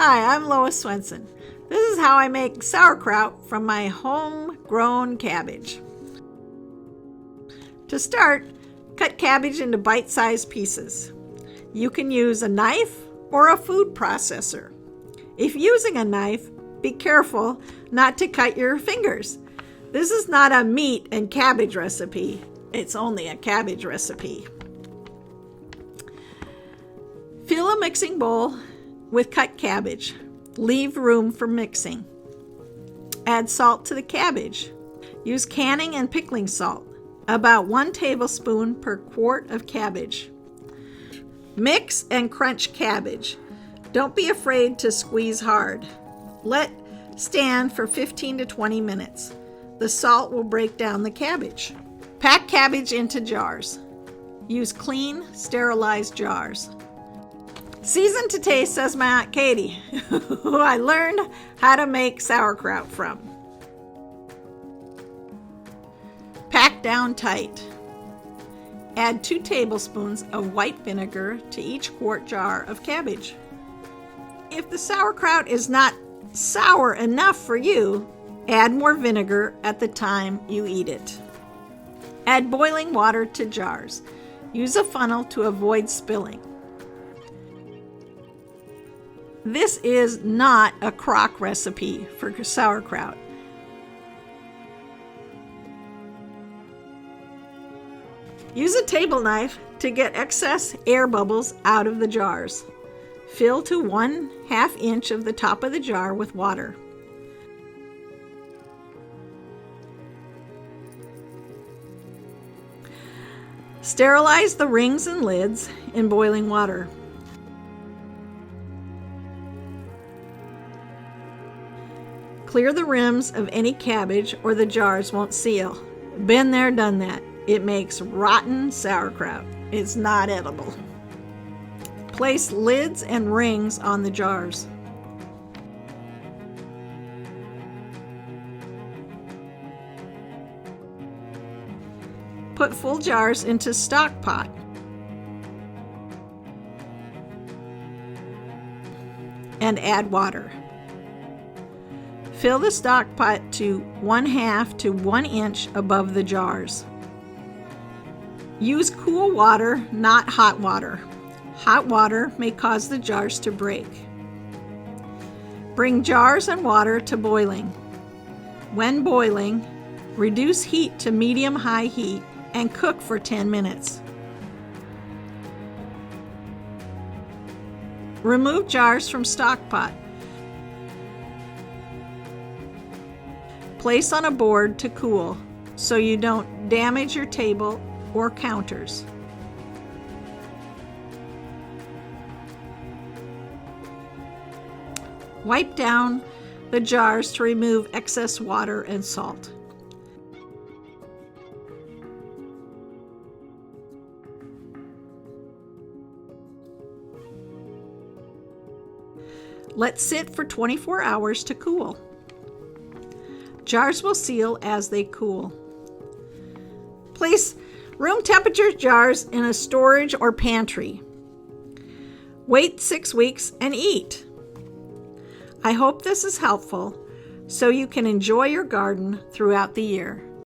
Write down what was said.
Hi, I'm Lois Swenson. This is how I make sauerkraut from my homegrown cabbage. To start, cut cabbage into bite-sized pieces. You can use a knife or a food processor. If using a knife, be careful not to cut your fingers. This is not a meat and cabbage recipe. It's only a cabbage recipe. Fill a mixing bowl with cut cabbage. Leave room for mixing. Add salt to the cabbage. Use canning and pickling salt, about 1 tablespoon per quart of cabbage. Mix and crunch cabbage. Don't be afraid to squeeze hard. Let stand for 15 to 20 minutes. The salt will break down the cabbage. Pack cabbage into jars. Use clean, sterilized jars. Season to taste, says my Aunt Katie, who I learned how to make sauerkraut from. Pack down tight. Add 2 tablespoons of white vinegar to each quart jar of cabbage. If the sauerkraut is not sour enough for you, add more vinegar at the time you eat it. Add boiling water to jars. Use a funnel to avoid spilling. This is not a crock recipe for sauerkraut. Use a table knife to get excess air bubbles out of the jars. Fill to 1/2 inch of the top of the jar with water. Sterilize the rings and lids in boiling water. Clear the rims of any cabbage or the jars won't seal. Been there, done that. It makes rotten sauerkraut. It's not edible. Place lids and rings on the jars. Put full jars into stock pot. And add water. Fill the stock pot to 1/2 to 1 inch above the jars. Use cool water, not hot water. Hot water may cause the jars to break. Bring jars and water to boiling. When boiling, reduce heat to medium-high heat and cook for 10 minutes. Remove jars from stock pot. Place on a board to cool so you don't damage your table or counters. Wipe down the jars to remove excess water and salt. Let sit for 24 hours to cool. Jars will seal as they cool. Place room temperature jars in a storage or pantry. Wait 6 weeks and eat. I hope this is helpful so you can enjoy your garden throughout the year.